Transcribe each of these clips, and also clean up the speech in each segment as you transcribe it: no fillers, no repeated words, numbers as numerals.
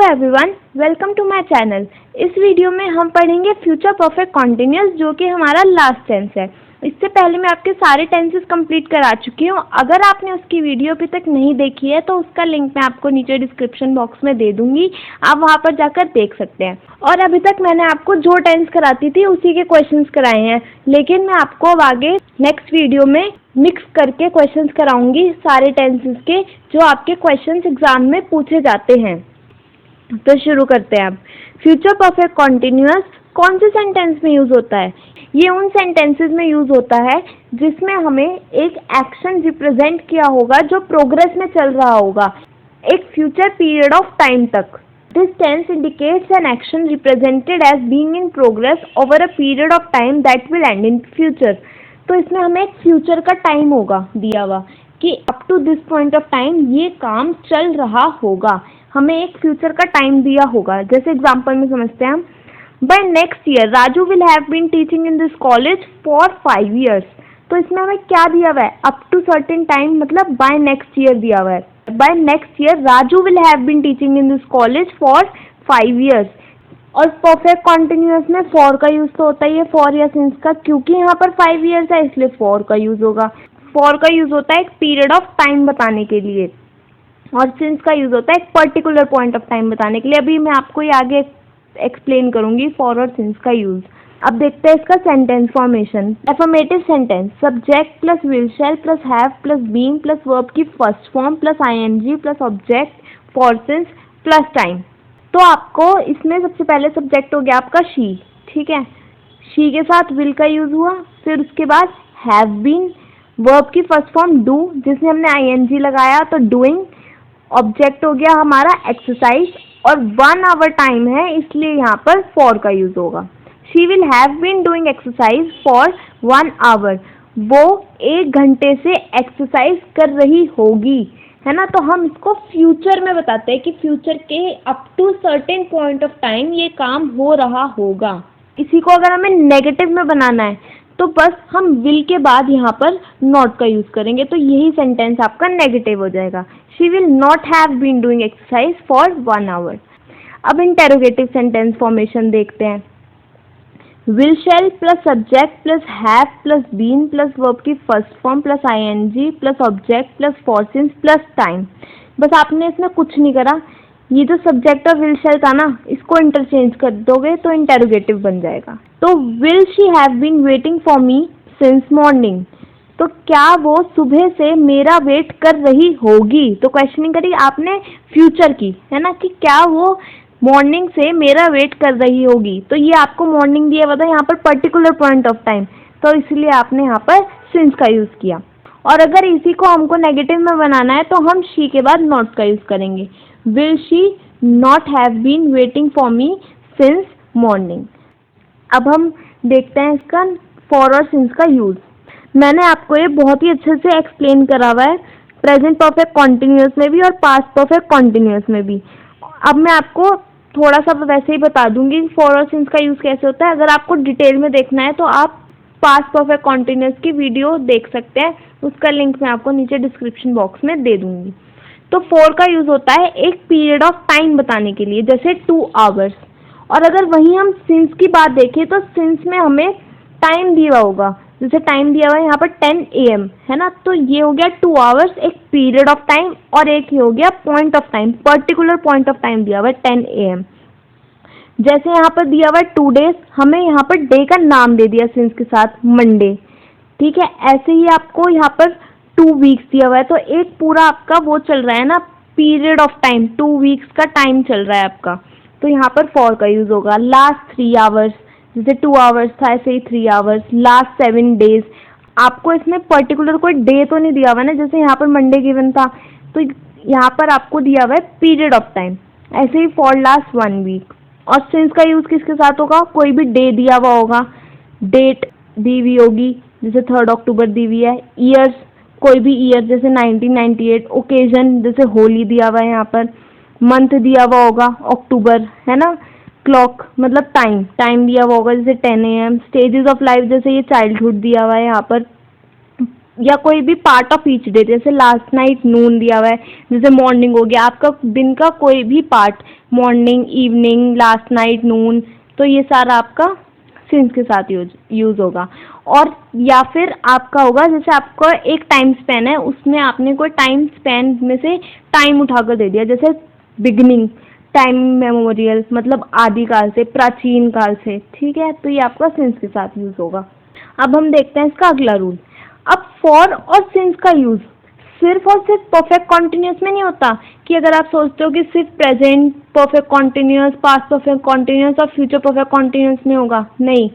Everyone, welcome to my channel. इस video में हम पढ़ेंगे फ्यूचर परफेक्ट कॉन्टिन्यूअस, जो कि हमारा लास्ट टेंस है। इससे पहले मैं आपके सारे टेंसेस कंप्लीट करा चुकी हूँ। अगर आपने उसकी वीडियो अभी तक नहीं देखी है तो उसका लिंक मैं आपको नीचे डिस्क्रिप्शन बॉक्स में दे दूंगी, आप वहाँ पर जाकर देख सकते हैं। और अभी तक मैंने आपको जो टेंस कराती थी उसी के क्वेश्चंस कराए हैं, लेकिन मैं आपको अब आगे नेक्स्ट वीडियो में मिक्स करके क्वेश्चंस कराऊंगी सारे टेंसेस के, जो आपके क्वेश्चंस एग्जाम में पूछे जाते हैं। तो शुरू करते हैं। अब फ्यूचर परफेक्ट कॉन्टिन्यूअस कौन से सेंटेंस में यूज होता है? ये उन सेंटेंसेस में यूज होता है जिसमें हमें एक एक्शन रिप्रेजेंट किया होगा जो प्रोग्रेस में चल रहा होगा एक फ्यूचर पीरियड ऑफ टाइम तक। This tense indicates an action represented as being in progress over a period of time that will end in future. तो इसमें हमें एक फ्यूचर का टाइम होगा दिया हुआ कि up to this point of time ये काम चल रहा होगा। हमें एक फ्यूचर का टाइम दिया होगा। जैसे एग्जांपल में समझते हैं हम, by next year Raju will have been teaching in this college for 5 years। तो इसमें हमें क्या दिया हुआ है? अप टू सर्टेन टाइम, मतलब बाय नेक्स्ट ईयर दिया हुआ है। By next year Raju will have been teaching in this college for 5 years। और परफेक्ट कॉन्टिन्यूअस में फॉर का यूज तो होता ही है, फॉर या सिंस का, क्योंकि यहाँ पर 5 years है इसलिए फॉर का यूज होगा। फॉर का यूज होता है एक पीरियड ऑफ टाइम बताने के लिए, और सिंस का यूज होता है एक पर्टिकुलर पॉइंट ऑफ टाइम बताने के लिए। अभी मैं आपको ये आगे एक्सप्लेन करूंगी फॉर और सिंस का यूज। अब देखते हैं इसका sentence formation. Affirmative sentence, subject plus will shall plus have plus being plus verb की first form plus ING plus object for since plus time. तो आपको इसमें सबसे पहले सब्जेक्ट हो गया आपका शी, ठीक है। शी के साथ विल का यूज हुआ, फिर उसके बाद हैव बीन, वर्ब की फर्स्ट फॉर्म डू जिसमें हमने आईएनजी लगाया तो डूइंग, ऑब्जेक्ट हो गया हमारा एक्सरसाइज, और 1 hour टाइम है इसलिए यहाँ पर फॉर का यूज होगा। She will have been doing exercise for 1 hour। वो 1 घंटे से एक्सरसाइज कर रही होगी, है ना। तो हम इसको फ्यूचर में बताते हैं कि फ्यूचर के up to certain point of time ये काम हो रहा होगा। इसी को अगर हमें नेगेटिव में बनाना है तो बस हम विल के बाद यहाँ पर नॉट का यूज करेंगे, तो यही सेंटेंस आपका नेगेटिव हो जाएगा। She will not have been doing exercise for 1 hour। अब इंटेरोगेटिव सेंटेंस फॉर्मेशन देखते हैं। Will shall plus subject plus have plus been plus verb की first form plus ING plus object plus for since plus time. बस आपने इसमें कुछ नहीं करा, ये जो सब्जेक्ट और विल शैल था ना, इसको इंटरचेंज कर दोगे तो इंटेरोगेटिव बन जाएगा। तो will she have been waiting for me since morning. तो क्या वो सुबह से मेरा वेट कर रही होगी? तो क्वेश्चनिंग करी आपने फ्यूचर की, है ना, कि क्या वो मॉर्निंग से मेरा वेट कर रही होगी। तो ये आपको मॉर्निंग दिया हुआ था यहाँ पर पर्टिकुलर पॉइंट ऑफ टाइम, तो इसलिए आपने यहाँ पर सिंस का यूज किया। और अगर इसी को हमको नेगेटिव में बनाना है तो हम शी के बाद नॉट का यूज करेंगे। Will she not have been waiting for me since morning. अब हम देखते हैं इसका फॉर और सिंस का यूज। मैंने आपको ये बहुत ही अच्छे से एक्सप्लेन करा हुआ है, प्रेजेंट परफेक्ट कॉन्टिन्यूअस में भी और पास्ट परफेक्ट कॉन्टिन्यूअस में भी। अब मैं आपको थोड़ा सा वैसे ही बता दूंगी फॉर और सिंस का यूज कैसे होता है। अगर आपको डिटेल में देखना है तो आप पास्ट परफेक्ट कॉन्टिन्यूअस की वीडियो देख सकते हैं, उसका लिंक मैं आपको नीचे डिस्क्रिप्शन बॉक्स में दे दूंगी। तो फॉर का यूज होता है एक पीरियड ऑफ टाइम बताने के लिए, जैसे 2 hours। और अगर वहीं हम सिंस की बात देखें तो सिंस में हमें टाइम दिया होगा, जैसे टाइम दिया हुआ है यहाँ पर 10 AM, है ना। तो ये हो गया 2 hours एक पीरियड ऑफ टाइम, और एक ये हो गया point of time, particular point of time दिया हुआ है 10 AM। जैसे यहाँ पर दिया हुआ है 2 days, हमें यहाँ पर डे का नाम दे दिया सिंस के साथ, मंडे, ठीक है। ऐसे ही आपको यहाँ पर 2 weeks दिया हुआ है, तो एक पूरा आपका वो चल रहा है ना, पीरियड ऑफ टाइम, 2 weeks का टाइम चल रहा है आपका, तो यहाँ पर फॉर का यूज होगा। लास्ट 3 hours, जैसे 2 hours था ऐसे ही 3 hours। लास्ट 7 days, आपको इसमें पर्टिकुलर कोई डे तो नहीं दिया हुआ ना, जैसे यहाँ पर मंडे गिवन था, तो यहाँ पर आपको दिया हुआ है पीरियड ऑफ टाइम। ऐसे ही फॉर लास्ट 1 week। और सिंस का यूज किसके साथ होगा? कोई भी डे दिया हुआ होगा, डेट दी हुई होगी, जैसे 3 October दी हुई है। ईयर्स, कोई भी ईयर, जैसे 1998। ओकेजन, जैसे होली दिया हुआ है यहाँ पर। मंथ दिया हुआ होगा अक्टूबर, है ना। क्लॉक मतलब टाइम दिया हुआ होगा, जैसे 10 AM। स्टेजेस ऑफ लाइफ, जैसे ये चाइल्डहुड दिया हुआ है यहाँ पर। या कोई भी पार्ट ऑफ ईच डे, जैसे लास्ट नाइट नून दिया हुआ है, जैसे मॉर्निंग हो गया, आपका दिन का कोई भी part, morning, evening, last night, noon, तो ये सारा आपका सिंस के साथ यूज होगा। और या फिर आपका होगा जैसे आपका एक टाइम स्पैन है, उसमें आपने कोई टाइम स्पैन में से टाइम उठाकर दे दिया, जैसे बिगनिंग, टाइम मेमोरियल, मतलब आदिकाल से, प्राचीन काल से, ठीक है, तो ये आपका सिंस के साथ यूज होगा। अब हम देखते हैं इसका अगला रूल। अब फॉर और सिंस का यूज सिर्फ और सिर्फ परफेक्ट कॉन्टिन्यूस में नहीं होता कि अगर आप सोचते हो कि सिर्फ present perfect continuous, past perfect continuous और फ्यूचर परफेक्ट कॉन्टिन्यूस में होगा, नहीं,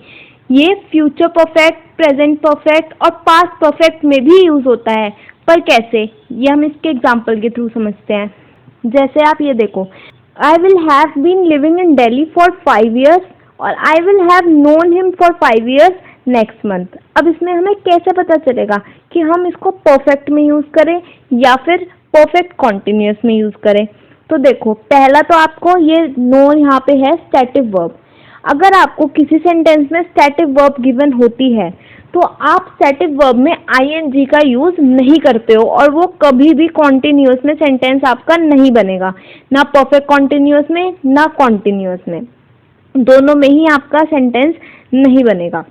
ये फ्यूचर परफेक्ट, प्रेजेंट परफेक्ट और पास्ट परफेक्ट में भी यूज होता है। पर कैसे, ये हम इसके एग्जाम्पल के थ्रू समझते हैं। जैसे आप ये देखो, I will have been living in Delhi for 5 years और I will have known him for 5 years next month. अब इसमें हमें कैसे पता चलेगा कि हम इसको परफेक्ट में यूज करें या फिर परफेक्ट कॉन्टिन्यूस में यूज करें? तो देखो, पहला तो आपको ये नोन यहाँ पे है स्टैटिक वर्ब। अगर आपको किसी सेंटेंस में स्टैटिक वर्ब गिवन होती है तो आप स्टैटिक वर्ब में आईएनजी का यूज नहीं करते हो और वो कभी भी कॉन्टिन्यूस में सेंटेंस आपका नहीं बनेगा, ना परफेक्ट कॉन्टिन्यूस में ना कॉन्टिन्यूस में, दोनों में ही आपका सेंटेंस नहीं बनेगा।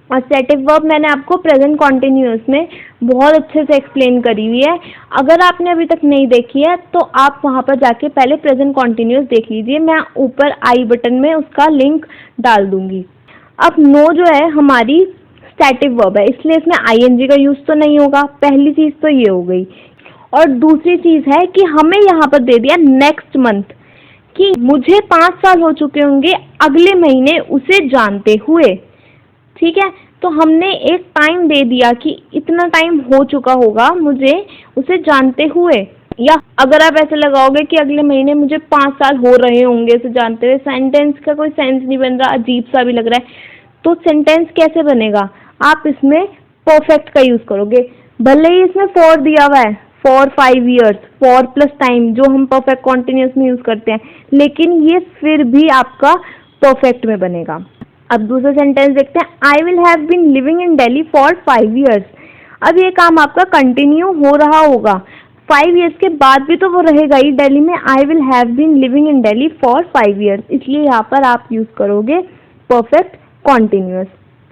और स्टैटिक वर्ब मैंने आपको प्रेजेंट कॉन्टिन्यूस में बहुत अच्छे से एक्सप्लेन करी हुई है। अगर आपने अभी तक नहीं देखी है तो आप वहाँ पर जाके पहले प्रेजेंट कॉन्टिन्यूस देख लीजिए, मैं ऊपर आई बटन में उसका लिंक डाल दूंगी। अब नो जो है हमारी स्टैटिक वर्ब है, इसलिए इसमें आईएनजी का यूज तो नहीं होगा, पहली चीज तो ये हो गई। और दूसरी चीज है कि हमें यहाँ पर दे दिया नेक्स्ट मंथ, कि मुझे 5 साल हो चुके होंगे अगले महीने उसे जानते हुए, ठीक है, तो हमने एक टाइम दे दिया कि इतना टाइम हो चुका होगा मुझे उसे जानते हुए। या अगर आप ऐसे लगाओगे कि अगले महीने मुझे 5 साल हो रहे होंगे उसे जानते हुए, सेंटेंस का कोई सेंस नहीं बन रहा, अजीब सा भी लग रहा है, तो सेंटेंस कैसे बनेगा? आप इसमें परफेक्ट का यूज करोगे। भले ही इसमें फॉर दिया हुआ है, for 5 years, for plus time, जो हम परफेक्ट कॉन्टिन्यूस में यूज करते हैं, लेकिन ये फिर भी आपका परफेक्ट में बनेगा। अब दूसरा सेंटेंस देखते हैं, I will have been living in Delhi for 5 years। अब ये काम आपका कंटिन्यू हो रहा होगा, 5 years के बाद भी तो वो रहेगा ही दिल्ली में। I will have been living in Delhi for 5 years, इसलिए यहाँ पर आप यूज करोगे perfect continuous,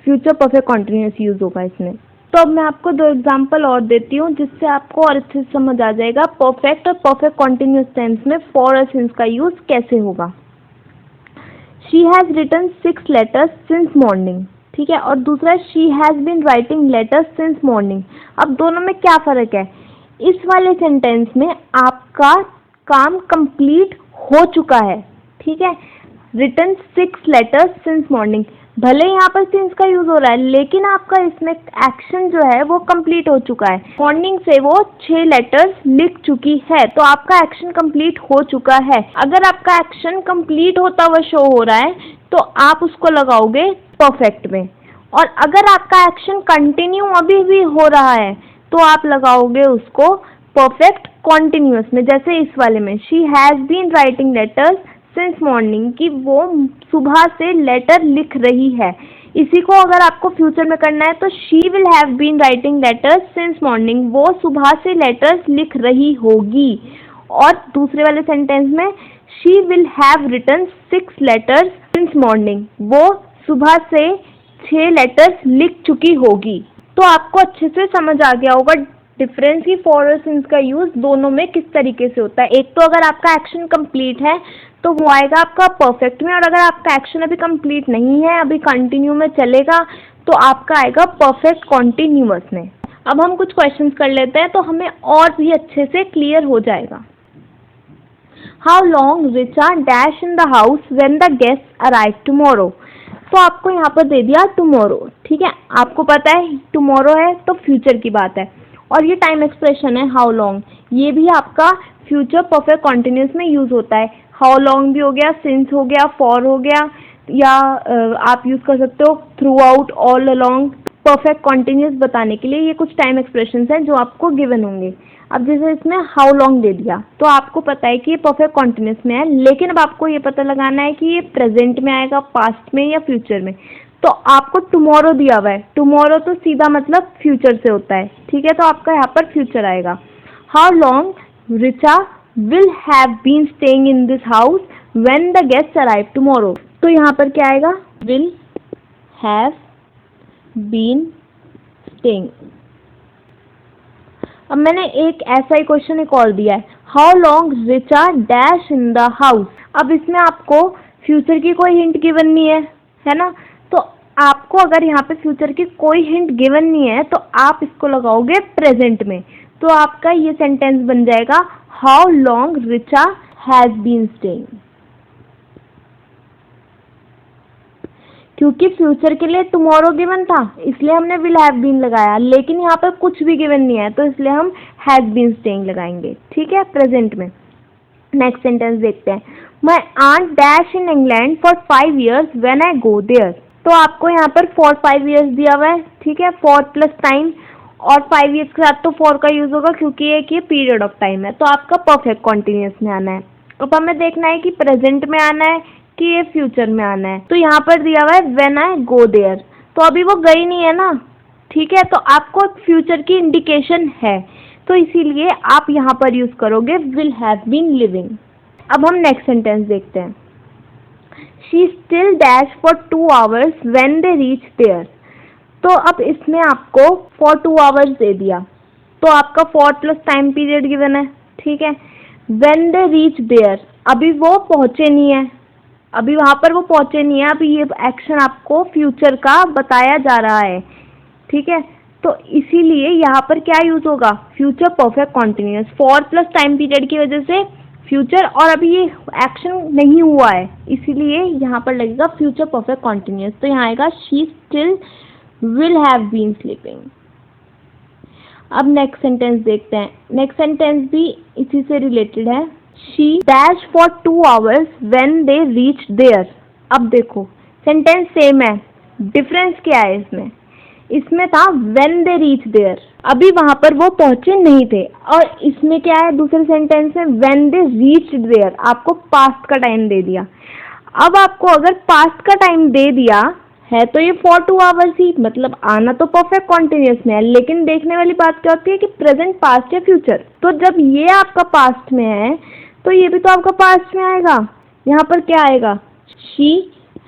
future perfect continuous use होगा इसमें। तो अब मैं आपको 2 एग्जाम्पल और देती हूँ जिससे आपको और अच्छे से समझ आ जाएगा परफेक्ट और परफेक्ट कॉन्टिन्यूस टेंस में फॉर और सिंस का यूज कैसे होगा। She has written 6 letters since morning, ठीक है, और दूसरा she has been writing letters since morning। अब दोनों में क्या फर्क है? इस वाले सेंटेंस में आपका काम कंप्लीट हो चुका है, ठीक है, written 6 letters since morning, भले यहाँ पर सिंस का यूज हो रहा है लेकिन आपका इसमें एक्शन जो है वो कंप्लीट हो चुका है। मॉर्निंग से वो 6 लेटर्स लिख चुकी है, तो आपका एक्शन कंप्लीट हो चुका है। अगर आपका एक्शन कंप्लीट होता हुआ शो हो रहा है तो आप उसको लगाओगे परफेक्ट में, और अगर आपका एक्शन कंटिन्यू अभी भी हो रहा है तो आप लगाओगे उसको परफेक्ट कॉन्टिन्यूस में। जैसे इस वाले में she has been writing letters since morning, कि वो सुबह से लेटर लिख रही है। इसी को अगर आपको फ्यूचर में करना है तो she will have been writing letters since morning, वो सुबह से लेटर्स लिख रही होगी। और दूसरे वाले सेंटेंस में she will have written 6 letters since morning, वो सुबह से 6 लेटर्स लिख चुकी होगी। तो आपको अच्छे से समझ आ गया होगा डिफरेंस की फॉर और सिंस का यूज दोनों में किस तरीके से होता है। एक तो अगर आपका एक्शन कंप्लीट है तो वो आएगा आपका परफेक्ट में, और अगर आपका एक्शन अभी कंप्लीट नहीं है, अभी कंटिन्यू में चलेगा, तो आपका आएगा परफेक्ट कॉन्टिन्यूअस में। अब हम कुछ क्वेश्चंस कर लेते हैं तो हमें और भी अच्छे से क्लियर हो जाएगा। How long Richa dash in the house when the guest arrive tomorrow. तो आपको यहाँ पर दे दिया टुमारो, ठीक है, आपको पता है टुमारो है तो फ्यूचर की बात है, और ये टाइम एक्सप्रेशन है हाउ लॉन्ग, ये भी आपका फ्यूचर परफेक्ट कॉन्टिन्यूस में यूज होता है। हाउ लॉन्ग भी हो गया, सिंस हो गया, फॉर हो गया, या आप यूज कर सकते हो through out, all along, perfect continuous बताने के लिए। ये कुछ टाइम एक्सप्रेशंस हैं जो आपको गिवन होंगे। अब जैसे इसमें हाउ लॉन्ग दे दिया तो आपको पता है कि ये परफेक्ट कॉन्टिन्यूस में है, लेकिन अब आपको ये पता लगाना है कि ये प्रेजेंट में आएगा, पास्ट में या फ्यूचर में। तो आपको टुमारो दिया हुआ है, टुमारो तो सीधा मतलब फ्यूचर से होता है, ठीक है, तो आपका यहाँ पर फ्यूचर आएगा। How long Richa will have been staying in this house when the guest arrive tomorrow. तो यहाँ पर क्या आएगा, विल हैव बीन स्टेइंग। अब मैंने एक ऐसा ही क्वेश्चन एक और दिया है, how long Richa dash in the house. अब इसमें आपको फ्यूचर की कोई हिंट गिवन नहीं है ना, तो आपको अगर यहाँ पे फ्यूचर की कोई हिंट गिवन नहीं है तो आप इसको लगाओगे प्रेजेंट में, तो आपका ये सेंटेंस बन जाएगा how long Richa has been staying. क्योंकि फ्यूचर के लिए टुमारो गिवन था इसलिए हमने विल हैव बीन लगाया, लेकिन यहाँ पर कुछ भी गिवन नहीं है तो इसलिए हम हैज बीन स्टेइंग लगाएंगे, ठीक है, प्रेजेंट में। नेक्स्ट सेंटेंस देखते हैं, my aunt dash in England for 5 years when I go there. तो आपको यहाँ पर फॉर 5 years दिया हुआ है, ठीक है, फॉर प्लस टाइम, और 5 years के साथ तो फॉर का यूज होगा क्योंकि एक ये पीरियड ऑफ टाइम है, तो आपका परफेक्ट कॉन्टिन्यूअस में आना है। अब हमें देखना है कि प्रेजेंट में आना है कि ये फ्यूचर में आना है। तो यहाँ पर दिया हुआ है व्हेन आई गो देयर, तो अभी वो गई नहीं है ना, ठीक है, तो आपको फ्यूचर की इंडिकेशन है, तो इसीलिए आप यहाँ पर यूज करोगे विल हैव बीन लिविंग। अब हम नेक्स्ट सेंटेंस देखते हैं, she still dash for 2 hours when they reach there. तो अब इसमें आपको फॉर 2 hours दे दिया, तो आपका for plus time period given है, ठीक है। व्हेन दे रीच देयर, अभी वो पहुंचे नहीं है, अभी वहां पर वो पहुंचे नहीं है, अभी ये एक्शन आपको फ्यूचर का बताया जा रहा है, ठीक है, तो इसीलिए यहाँ पर क्या यूज होगा, future perfect continuous, for plus time period की वजह से फ्यूचर, और अभी ये एक्शन नहीं हुआ है इसीलिए यहाँ पर लगेगा फ्यूचर परफेक्ट कॉन्टिन्यूअस। तो यहाँ आएगा she still will have been sleeping. अब नेक्स्ट सेंटेंस देखते हैं, नेक्स्ट सेंटेंस भी इसी से रिलेटेड है, she dash for 2 hours when they reach there. अब देखो सेंटेंस सेम है, डिफरेंस क्या है इसमें, इसमें था व्हेन दे रीच देयर, अभी वहां पर वो पहुंचे नहीं थे, और इसमें क्या है दूसरे सेंटेंस में व्हेन दे रीच देयर, आपको पास्ट का टाइम दे दिया। अब आपको अगर पास्ट का टाइम दे दिया है तो ये फॉर 2 hours ही, मतलब आना तो परफेक्ट कॉन्टिन्यूअस में है, लेकिन देखने वाली बात क्या होती है कि प्रेजेंट, पास्ट या फ्यूचर। तो जब ये आपका पास्ट में है तो ये भी तो आपका पास्ट में आएगा। यहाँ पर क्या आएगा, she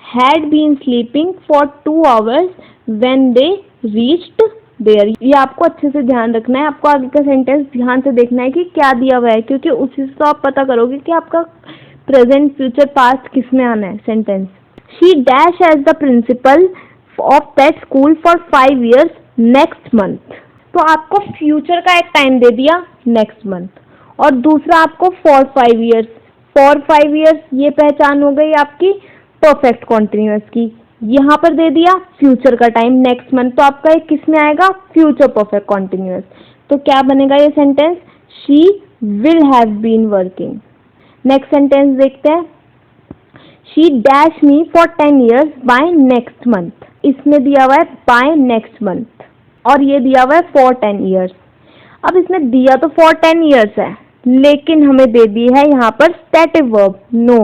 had been sleeping for 2 hours when they reached there. ये आपको अच्छे से ध्यान रखना है, आपको आगे का सेंटेंस ध्यान से देखना है कि क्या दिया हुआ है, क्योंकि उसी से तो आप पता करोगे कि आपका प्रेजेंट, फ्यूचर, पास्ट किस में आना है sentence. She dash as the principal of that school for 5 years next month. तो आपको फ्यूचर का एक टाइम दे दिया नेक्स्ट मंथ, और दूसरा आपको फॉर 5 years, फॉर 5 years ये पहचान हो गई आपकी परफेक्ट कॉन्टिन्यूअस की। यहाँ पर दे दिया फ्यूचर का टाइम नेक्स्ट मंथ, तो आपका एक किस में आएगा, फ्यूचर परफेक्ट कॉन्टिन्यूअस। तो क्या बनेगा ये sentence, she will have been working. Next sentence देखते हैं, she dash me for 10 years by next month. इसमें दिया हुआ है बाय नेक्स्ट मंथ, और ये दिया हुआ है फॉर 10 years। अब इसमें दिया तो फॉर 10 years है, लेकिन हमें दे दी है यहाँ पर स्टैटिक वर्ब नो।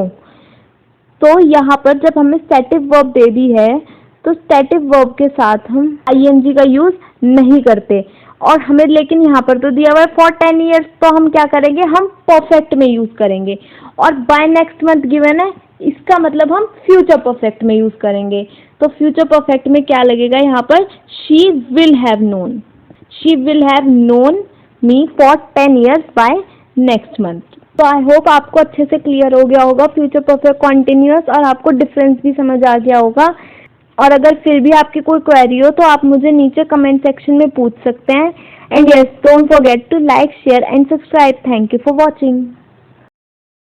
तो यहाँ पर जब हमें स्टैटिक वर्ब दे दी है तो स्टैटिक वर्ब के साथ हम आईएनजी का यूज नहीं करते, और हमें लेकिन यहाँ पर तो दिया हुआ है फॉर 10 years, तो हम क्या करेंगे, हम परफेक्ट में यूज करेंगे, और बाय नेक्स्ट मंथ गिवन है, इसका मतलब हम फ्यूचर परफेक्ट में यूज करेंगे। तो फ्यूचर परफेक्ट में क्या लगेगा यहाँ पर, she will have known, she will have known me for 10 years by next month. तो आई होप आपको अच्छे से क्लियर हो गया होगा फ्यूचर परफेक्ट कॉन्टिन्यूअस, और आपको डिफरेंस भी समझ आ गया होगा। और अगर फिर भी आपकी कोई क्वेरी हो तो आप मुझे नीचे कमेंट सेक्शन में पूछ सकते हैं। And yes, don't forget to like, share and subscribe. Thank you for watching.